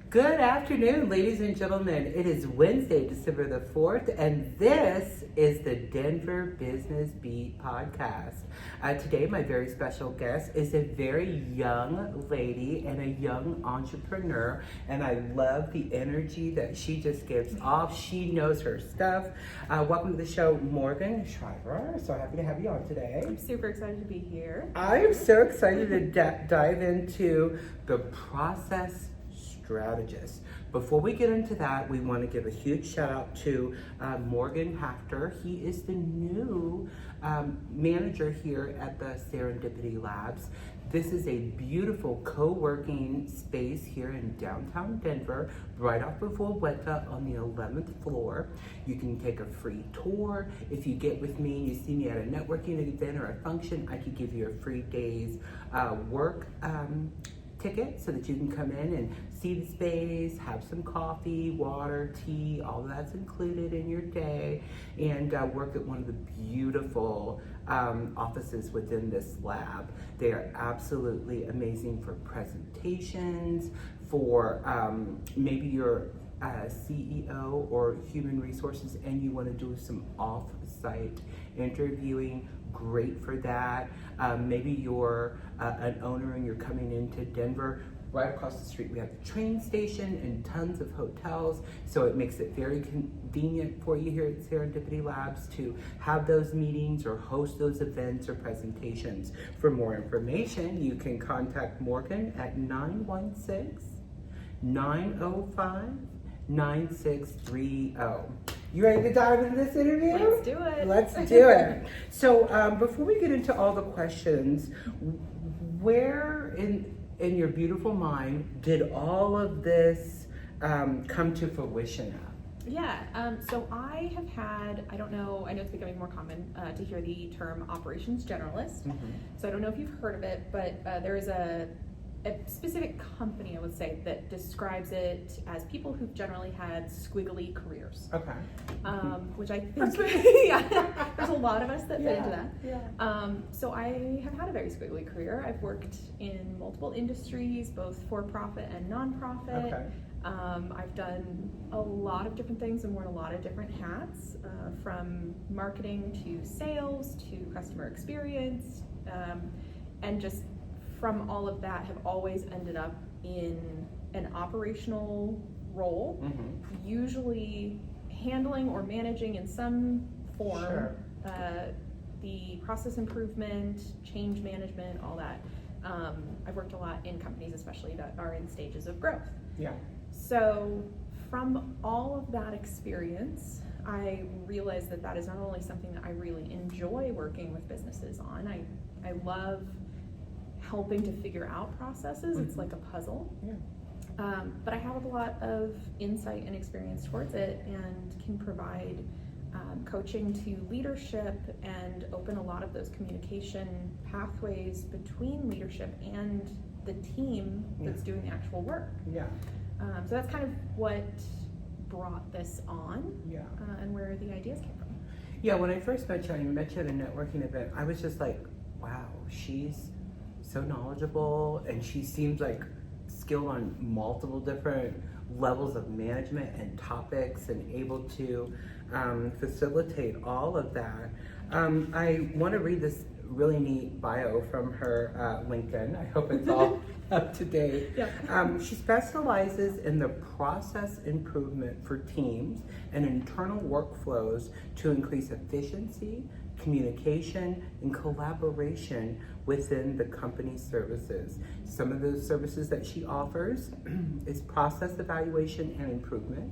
Good afternoon, ladies and gentlemen. It is Wednesday, December the 4th, and this is the Denver Business Beat podcast. Today, my very special guest is a very young lady and a young entrepreneur, and I love the energy that she just gives off. She knows her stuff. Welcome to the show, Morgan Schreiber. So happy to have you on today. I'm super excited to be here. I am so excited to dive into the process strategist. Before we get into that, we want to give a huge shout out to Morgan Schreiber. He is the new manager here at the Serendipity Labs. This is a beautiful co-working space here in downtown Denver, right off of Weta on the 11th floor. You can take a free tour. If you get with me, you see me at a networking event or a function, I could give you a free day's work ticket so that you can come in and see the space, have some coffee, water, tea, all of that's included in your day, and work at one of the beautiful offices within this lab. They are absolutely amazing for presentations, for maybe you're CEO or human resources and you want to do some off-site interviewing. Great for that. Maybe you're an owner and you're coming into Denver. Right across the street we have the train station and tons of hotels, so it makes it very convenient for you here at Serendipity Labs to have those meetings or host those events or presentations. For more information, you can contact Morgan at 916-905-9630. You ready to dive into this interview? Let's do it. Let's do it. So before we get into all the questions, where in your beautiful mind did all of this come to fruition at? Yeah, so I have had, I know it's becoming more common to hear the term operations generalist. Mm-hmm. So I don't know if you've heard of it, but there is a specific company, I would say, that describes it as people who've generally had squiggly careers. Okay. Which I think, yeah, there's a lot of us that fit into that. Yeah. So I have had a very squiggly career. I've worked in multiple industries, both for-profit and non-profit. Okay. I've done a lot of different things and worn a lot of different hats, from marketing to sales to customer experience, and just from all of that have always ended up in an operational role, usually handling or managing in some form. Sure. The process improvement, change management, all that. I've worked a lot in companies, especially that are in stages of growth. Yeah. So from all of that experience, I realized that is not only something that I really enjoy working with businesses on. I love helping to figure out processes. It's like a puzzle. Yeah. But I have a lot of insight and experience towards it and can provide coaching to leadership and open a lot of those communication pathways between leadership and the team that's doing the actual work. Yeah. So that's kind of what brought this on, and where the ideas came from. Yeah, when I first met you at a networking event, I was just like, wow, she's so knowledgeable and she seems like skilled on multiple different levels of management and topics and able to facilitate all of that. I want to read this really neat bio from her LinkedIn. I hope it's all up to date. Yeah. She specializes in the process improvement for teams and internal workflows to increase efficiency, communication, and collaboration within the company's services. Some of the services that she offers is process evaluation and improvement.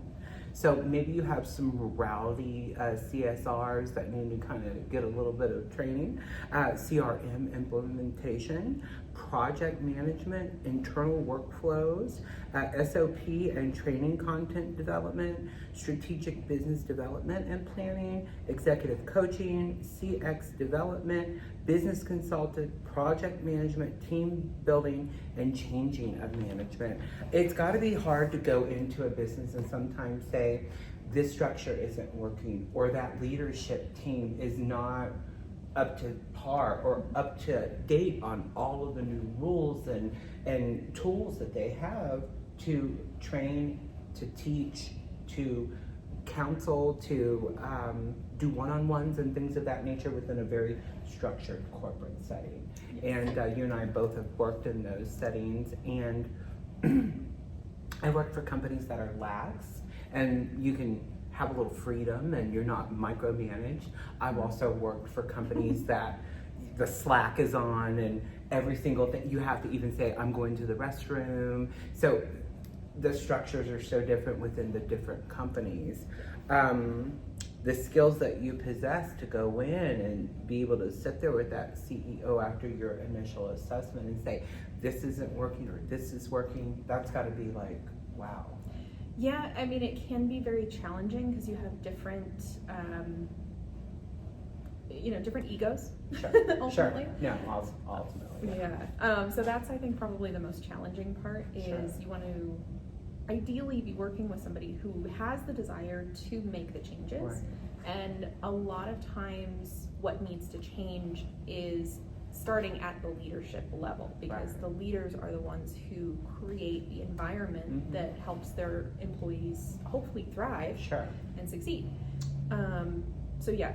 So maybe you have some rowdy CSRs that need to kind of get a little bit of training, CRM implementation, project management, internal workflows, SOP and training content development, strategic business development and planning, executive coaching, CX development, business consultant, project management, team building, and changing of management. It's got to be hard to go into a business and sometimes say, this structure isn't working, or that leadership team is not up to par or up to date on all of the new rules and tools that they have to train, to teach, to counsel, to do one-on-ones and things of that nature within a very structured corporate setting. And you and I both have worked in those settings, and I worked for companies that are lax, and you can have a little freedom and you're not micromanaged. I've also worked for companies that the Slack is on and every single thing, you have to even say, I'm going to the restroom. So the structures are so different within the different companies. The skills that you possess to go in and be able to sit there with that CEO after your initial assessment and say, this isn't working or this is working, that's gotta be like, wow. Yeah, I mean, it can be very challenging because you have different, different egos. Sure, ultimately. sure. Yeah, ultimately. Yeah. So that's, I think, probably the most challenging part is Sure. you want to ideally be working with somebody who has the desire to make the changes. Right. And a lot of times what needs to change is starting at the leadership level, because Right. the leaders are the ones who create the environment Mhm. that helps their employees hopefully thrive Sure. and succeed. So yeah,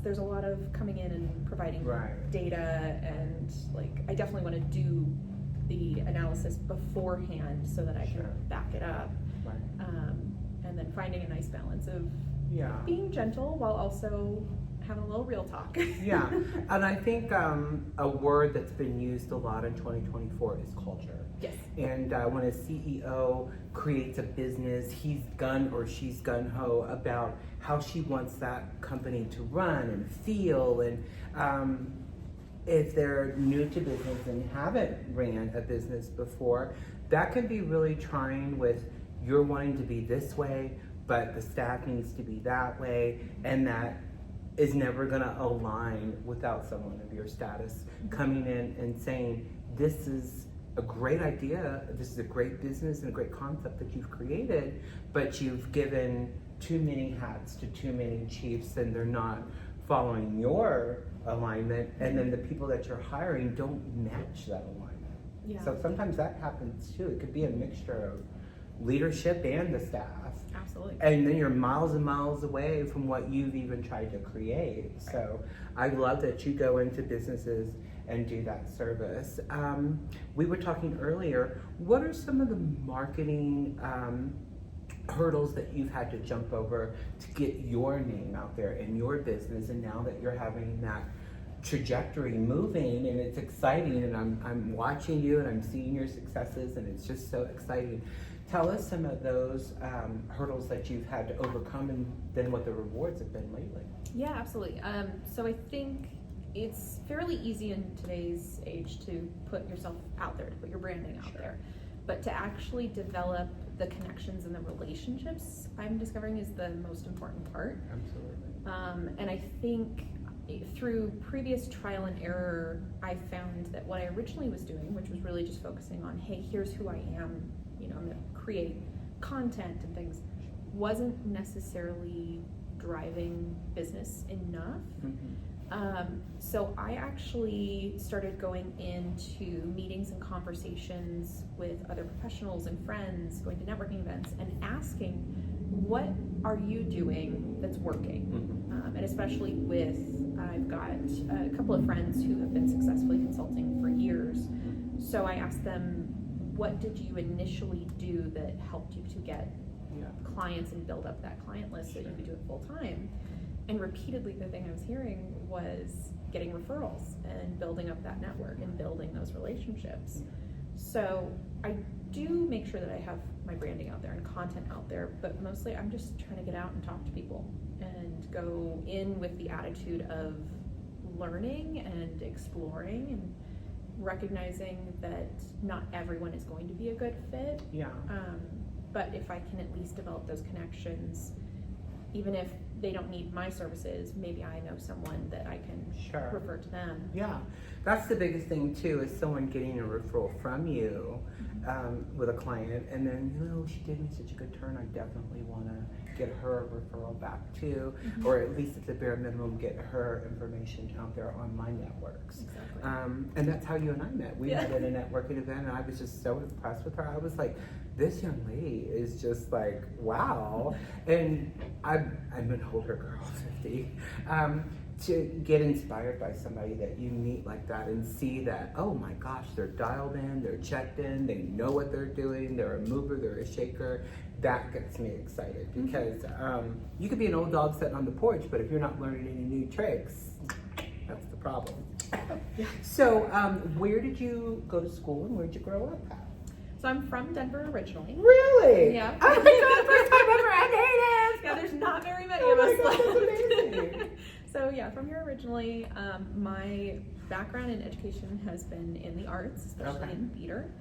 there's a lot of coming in and providing Right. data, and like I definitely want to do the analysis beforehand so that I can Sure. back it up, Right. and then finding a nice balance of Yeah. being gentle while also having a little real talk. Yeah, and I think a word that's been used a lot in 2024 is culture. Yes. And when a CEO creates a business, he's gun or she's gun-ho about how she wants that company to run and feel. And if they're new to business and haven't ran a business before, that can be really trying with you're wanting to be this way, but the staff needs to be that way, and that is never going to align without someone of your status coming in and saying, this is a great idea, this is a great business and a great concept that you've created, but you've given too many hats to too many chiefs and they're not following your alignment, and then the people that you're hiring don't match that alignment. Yeah. So sometimes that happens too. It could be a mixture of leadership and the staff. Absolutely. And then you're miles and miles away from what you've even tried to create. So I love that you go into businesses and do that service. We were talking earlier, what are some of the marketing hurdles that you've had to jump over to get your name out there in your business, and now that you're having that trajectory moving and it's exciting, and I'm watching you and I'm seeing your successes and it's just so exciting. Tell us some of those hurdles that you've had to overcome, and then what the rewards have been lately. Yeah, absolutely. So I think it's fairly easy in today's age to put yourself out there, to put your branding out there. But to actually develop the connections and the relationships, I'm discovering, is the most important part. Absolutely. And I think through previous trial and error, I found that what I originally was doing, which was really just focusing on, hey, here's who I am, I'm gonna create content and things, wasn't necessarily driving business enough. Mm-hmm. So I actually started going into meetings and conversations with other professionals and friends, going to networking events and asking, what are you doing that's working? Mm-hmm. And especially with, I've got a couple of friends who have been successfully consulting for years. So I asked them, what did you initially do that helped you to get clients and build up that client list so that you could do it full time? And repeatedly the thing I was hearing was getting referrals and building up that network and building those relationships. So I do make sure that I have my branding out there and content out there, but mostly I'm just trying to get out and talk to people and go in with the attitude of learning and exploring and recognizing that not everyone is going to be a good fit. Yeah. But if I can at least develop those connections, even if they don't need my services, maybe I know someone that I can refer to them. Yeah, that's the biggest thing too, is someone getting a referral from you with a client, and then, she did me such a good turn, I definitely want to get her a referral back too, or at least at the bare minimum get her information out there on my networks. Exactly. And that's how you and I met. We met at a networking event, and I was just so impressed with her. I was like, this young lady is just like, wow. And I'm an older girl, 50. To get inspired by somebody that you meet like that and see that, oh my gosh, they're dialed in, they're checked in, they know what they're doing, they're a mover, they're a shaker, that gets me excited because you could be an old dog sitting on the porch, but if you're not learning any new tricks, that's the problem. So where did you go to school and where did you grow up at? So I'm from Denver originally. Really? Yeah. Oh my God, first time ever at native! Yeah, there's not very many Oh of my us God, left. that's amazing. So yeah, from here originally. My background in education has been in the arts, especially in theater.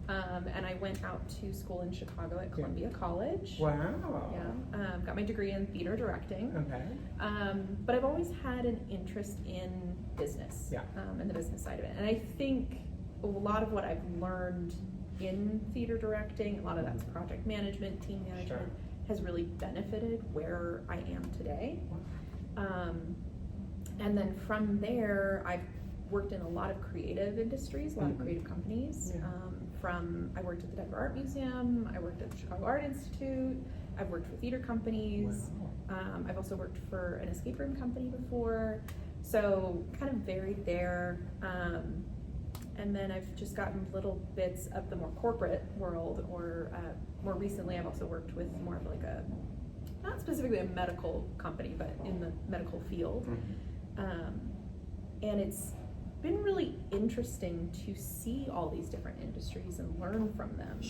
And I went out to school in Chicago at Columbia College. Wow. Yeah, got my degree in theater directing. Okay. But I've always had an interest in business, and the business side of it. And I think a lot of what I've learned in theater directing, a lot of that's project management, team management, has really benefited where I am today. And then from there, I've worked in a lot of creative industries, a lot of creative companies. I worked at the Denver Art Museum, I worked at the Chicago Art Institute, I've worked for theater companies. Wow. I've also worked for an escape room company before, so kind of varied there. And then I've just gotten little bits of the more corporate world, or more recently I've also worked with more of like a, not specifically a medical company, but in the medical field. And it's been really interesting to see all these different industries and learn from them.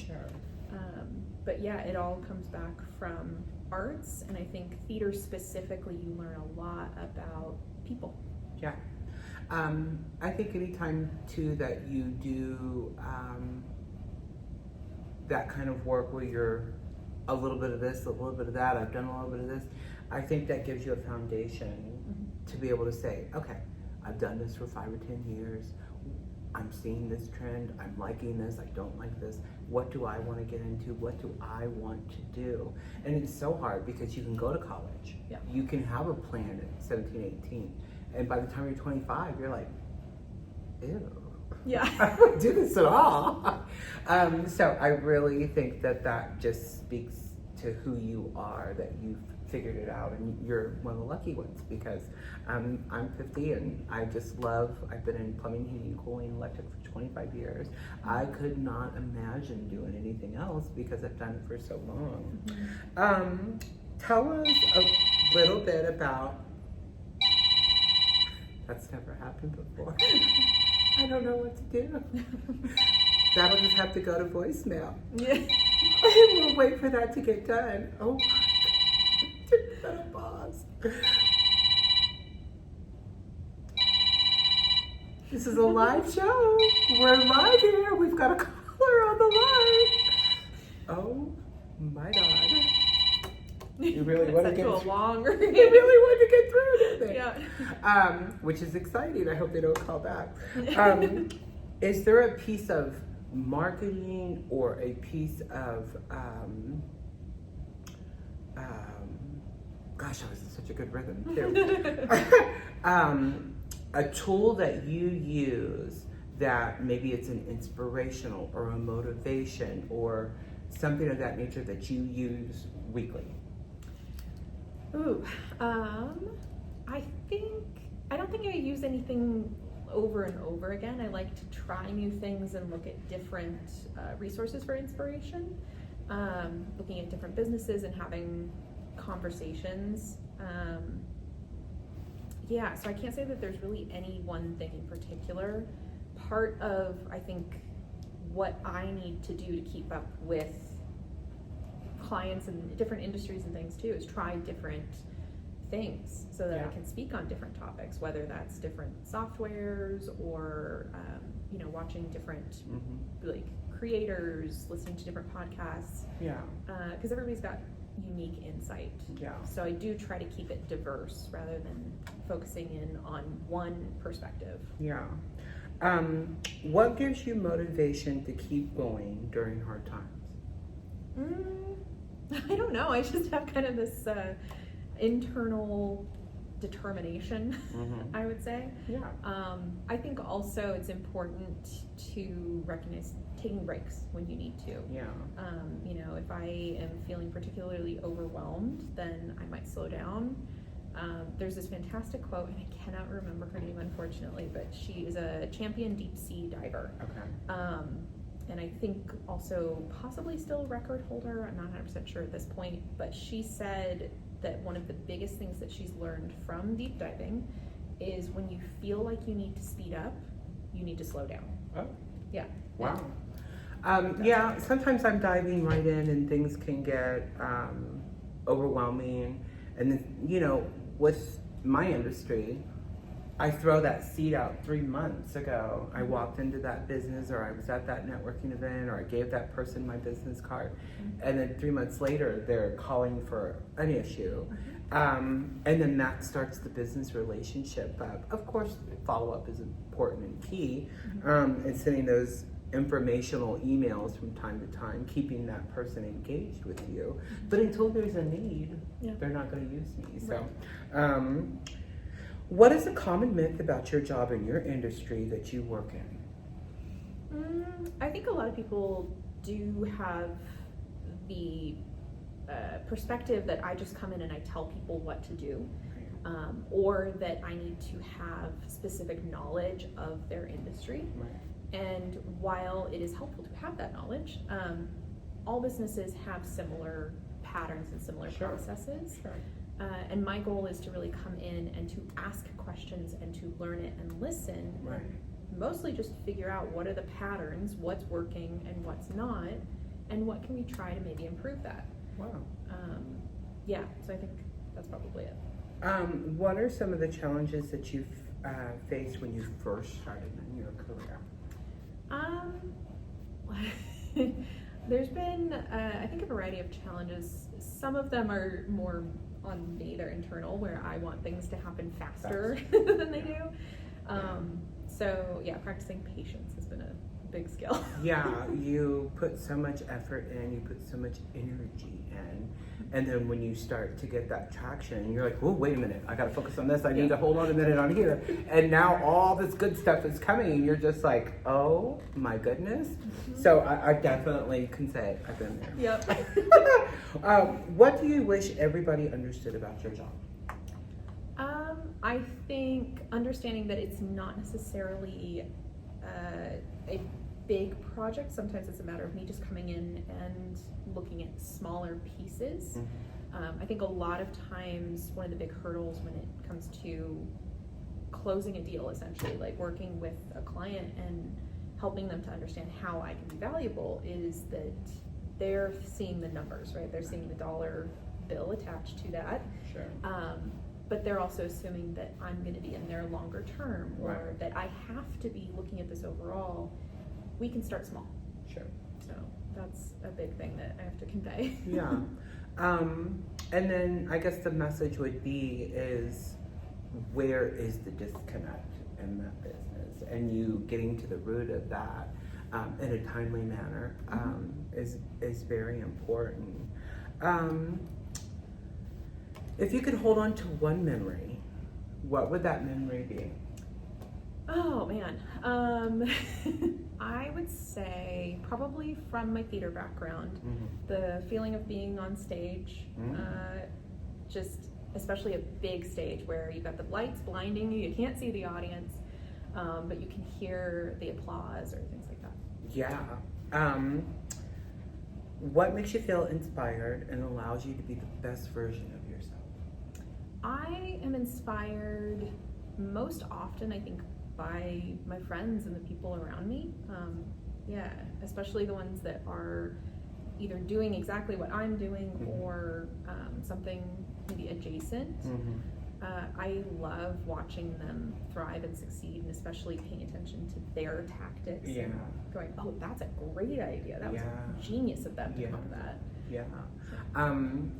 But yeah, it all comes back from arts, and I think theater specifically, you learn a lot about people. Yeah. I think anytime too that you do that kind of work where you're a little bit of this, a little bit of that, I've done a little bit of this, I think that gives you a foundation to be able to say, okay, I've done this for 5 or 10 years, I'm seeing this trend, I'm liking this, I don't like this, what do I want to get into, what do I want to do? And it's so hard because you can go to college, you can have a plan at 17, 18, and by the time you're 25, you're like, ew. I wouldn't do this at all. So I really think that just speaks to who you are, that you've figured it out, and you're one of the lucky ones because I'm 50 and I just love, I've been in plumbing, heating, cooling, electric for 25 years. I could not imagine doing anything else because I've done it for so long. Tell us a little bit about, that's never happened before. I don't know what to do. That'll just have to go to voicemail. And we'll wait for that to get done. Oh my God. Didn't that a pause? This is a live show. We're live here. We've got a caller on the line. Oh my God. You really want to get through? You really want to get through, didn't they? Which is exciting. I hope they don't call back. Is there a piece of marketing or a piece of gosh, I was in such a good rhythm too. A tool that you use that maybe it's an inspirational or a motivation or something of that nature that you use weekly? I don't think I use anything over and over again. I like to try new things and look at different resources for inspiration, looking at different businesses and having conversations. So I can't say that there's really any one thing in particular. Part of, I think, what I need to do to keep up with clients in different industries and things too is try different things so that I can speak on different topics, whether that's different softwares or watching different like creators, listening to different podcasts, because everybody's got unique insight, so I do try to keep it diverse rather than focusing in on one perspective. What gives you motivation to keep going during hard times? I don't know. I just have kind of this internal determination, I would say. Yeah. I think also it's important to recognize taking breaks when you need to. Yeah. You know, if I am feeling particularly overwhelmed, then I might slow down. There's this fantastic quote, and I cannot remember her name, unfortunately, but she is a champion deep sea diver. Okay. And I think also possibly still a record holder. I'm not 100% sure at this point, but she said that one of the biggest things that she's learned from deep diving is when you feel like you need to speed up, you need to slow down. Oh. Yeah. Wow. Yeah, sometimes I'm diving right in and things can get overwhelming. And then, you know, with my industry, I throw that seed out 3 months ago. I walked into that business, or I was at that networking event, or I gave that person my business card. And then 3 months later, they're calling for an issue. And then that starts the business relationship up. Of course, follow-up is important and key, and sending those informational emails from time to time, keeping that person engaged with you. But until there's a need, they're not going to use me. So, what is a common myth about your job and your industry that you work in? I think a lot of people do have the perspective that I just come in and I tell people what to do, or that I need to have specific knowledge of their industry. And while it is helpful to have that knowledge, all businesses have similar patterns and similar processes. And my goal is to really come in and to ask questions and to learn it and listen. Mostly just figure out what are the patterns, what's working and what's not, and what can we try to maybe improve that. Yeah, so I think that's probably it. What are some of the challenges that you've faced when you first started in your career? There's been, I think, a variety of challenges. Some of them are more on me, they're internal, where I want things to happen faster than they do. So yeah, practicing patience has been a big skill. Yeah, you put so much effort in, you put so much energy in, and then when you start to get that traction, you're like, oh, wait a minute, I gotta focus on this, I need to hold on a minute on here, and now all this good stuff is coming, and you're just like, oh my goodness. So I definitely can say I've been there. Yep. What do you wish everybody understood about your job? I think understanding that it's not necessarily a big project. Sometimes it's a matter of me just coming in and looking at smaller pieces. I think a lot of times one of the big hurdles when it comes to closing a deal, essentially, like working with a client and helping them to understand how I can be valuable, is that they're seeing the numbers, right? They're seeing the dollar bill attached to that. But they're also assuming that I'm going to be in there longer term, or that I have to be looking at this overall. We can start small. So that's a big thing that I have to convey. And then I guess the message would be is, where is the disconnect in that business? And you getting to the root of that in a timely manner is very important. If you could hold on to one memory, what would that memory be? Oh man, I would say probably from my theater background, the feeling of being on stage, just especially a big stage where you've got the lights blinding you, you can't see the audience, but you can hear the applause or things like that. What makes you feel inspired and allows you to be the best version of yourself? I am inspired most often, I think, by my friends and the people around me. Especially the ones that are either doing exactly what I'm doing or something maybe adjacent. I love watching them thrive and succeed, and especially paying attention to their tactics and going, oh, that's a great idea. That was genius of them to come up with that.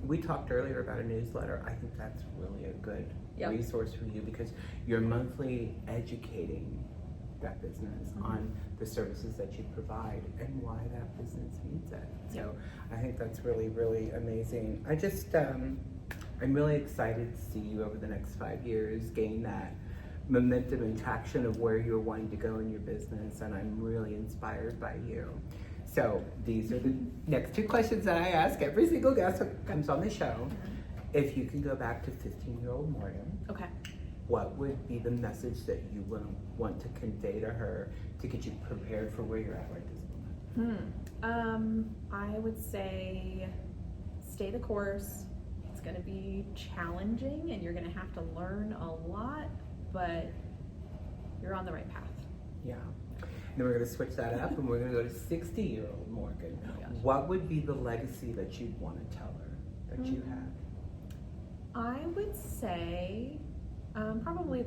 We talked earlier about a newsletter. I think that's really a good resource for you, because you're monthly educating that business, on the services that you provide, and why that business needs it. So I think that's really, really amazing. I'm really excited to see you over the next 5 years gain that momentum and traction of where you're wanting to go in your business, and I'm really inspired by you. So these are the next 2 questions that I ask every single guest that comes on the show. If you can go back to 15-year-old Morgan, Okay. what would be the message that you would want to convey to her to get you prepared for where you're at right this moment? I would say stay the course. It's going to be challenging and you're going to have to learn a lot, but you're on the right path. Yeah. And then we're going to switch that up and we're going to go to 60-year-old Morgan. Oh my gosh. What would be the legacy that you'd want to tell her that you had? I would say probably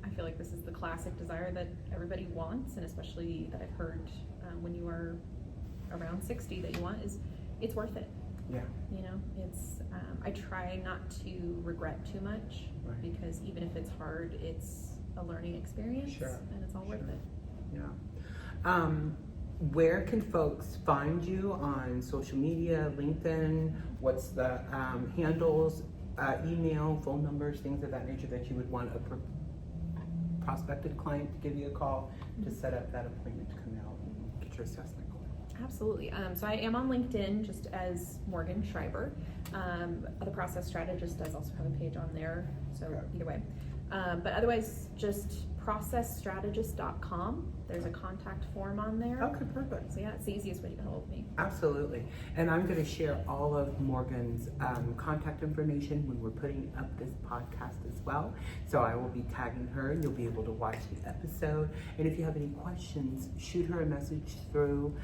I feel like this is the classic desire that everybody wants, and especially that I've heard when you are around 60 that you want is it's worth it. Yeah. You know, it's I try not to regret too much, Right. because even if it's hard, it's a learning experience, Sure. and it's all worth it. Yeah. Where can folks find you on social media, LinkedIn? What's the handles, email, phone numbers, things of that nature that you would want a prospective client to give you a call to set up that appointment to come out and get your assessment going? Absolutely. So I am on LinkedIn just as Morgan Schreiber. The Process Strategist does also have a page on there, so Okay. either way. But otherwise, just processstrategist.com. There's a contact form on there. Okay, perfect. So yeah, it's the easiest way to get hold of me. Absolutely. And I'm going to share all of Morgan's contact information when we're putting up this podcast as well. So I will be tagging her and you'll be able to watch the episode. And if you have any questions, shoot her a message through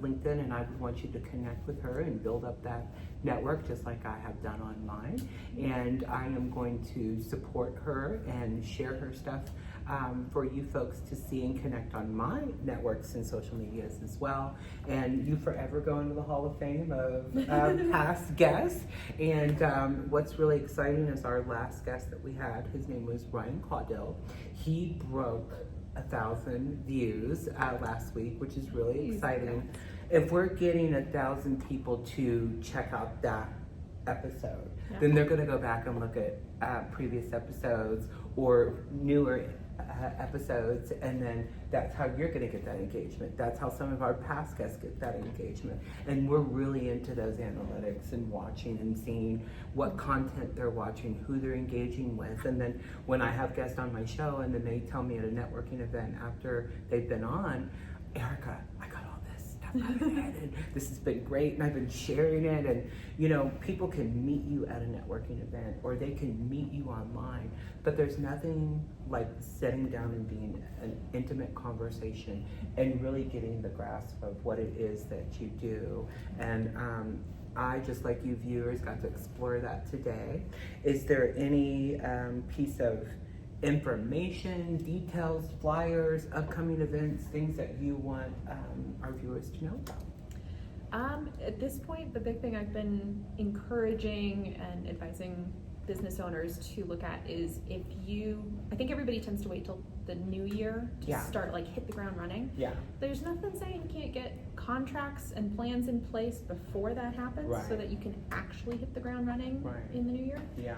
LinkedIn, and I would want you to connect with her and build up that network just like I have done on mine. And I am going to support her and share her stuff for you folks to see and connect on my networks and social medias as well. And you forever go into the Hall of Fame of past guests. And what's really exciting is our last guest that we had, his name was Ryan Caudill. He broke 1,000 views last week, which is really exciting. If we're getting 1,000 people to check out that episode, then they're going to go back and look at previous episodes or newer episodes, and then that's how you're going to get that engagement. That's how some of our past guests get that engagement. And we're really into those analytics and watching and seeing what content they're watching, who they're engaging with. And then when I have guests on my show and then they tell me at a networking event after they've been on, Arica, I got all this stuff out of it, and this has been great, and I've been sharing it. And you know, people can meet you at a networking event or they can meet you online, but there's nothing like sitting down and being an intimate conversation and really getting the grasp of what it is that you do. And I, just like you viewers, got to explore that today. Is there any piece of information, details, flyers, upcoming events, things that you want our viewers to know about? At this point, the big thing I've been encouraging and advising business owners to look at is I think everybody tends to wait till the new year to start, like, hit the ground running. Yeah. There's nothing saying you can't get contracts and plans in place before that happens, so that you can actually hit the ground running in the new year. Yeah.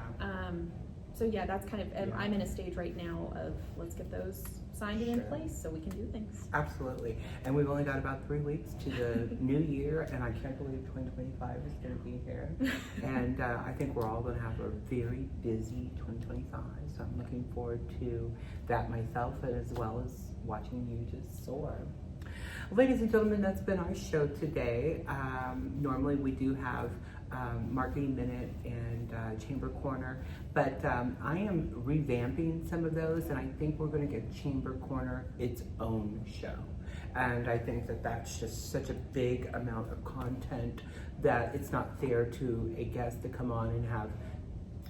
So yeah, that's kind of, I'm in a stage right now of let's get those signed and in place so we can do things. Absolutely. And we've only got about 3 weeks to the new year, and I can't believe 2025 is going to be here. And I think we're all going to have a very busy 2025. So I'm looking forward to that myself, as well as watching you just soar. Ladies and gentlemen, that's been our show today. Normally we do have Marketing Minute and Chamber Corner, but I am revamping some of those, and I think we're going to give Chamber Corner its own show. And I think that that's just such a big amount of content that it's not fair to a guest to come on and have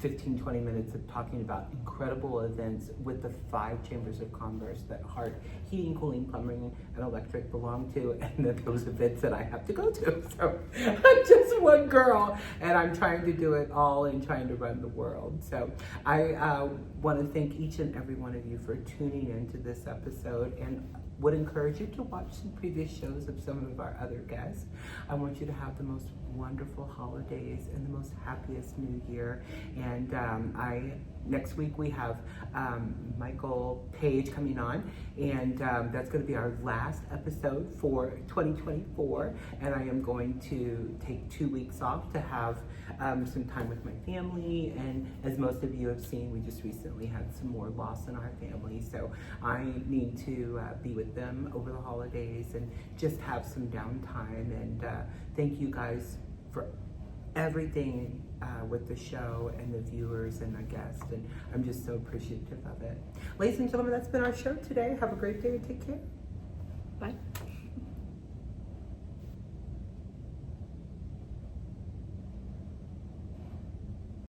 15-20 minutes of talking about incredible events with the 5 chambers of commerce that Heart Heating, Cooling, Plumbing, and Electric belong to, and then those events that I have to go to. So I'm just one girl, and I'm trying to do it all and trying to run the world. So I want to thank each and every one of you for tuning into this episode, and would encourage you to watch some previous shows of some of our other guests. I want you to have the most wonderful holidays and the most happiest new year. And next week we have Michael Page coming on, and that's going to be our last episode for 2024. And I am going to take 2 weeks off to have some time with my family. And as most of you have seen, we just recently had some more loss in our family, so I need to be with them over the holidays and just have some downtime. And thank you guys for everything with the show and the viewers and the guests, and I'm just so appreciative of it. Ladies and gentlemen, that's been our show today. Have a great day and take care. Bye.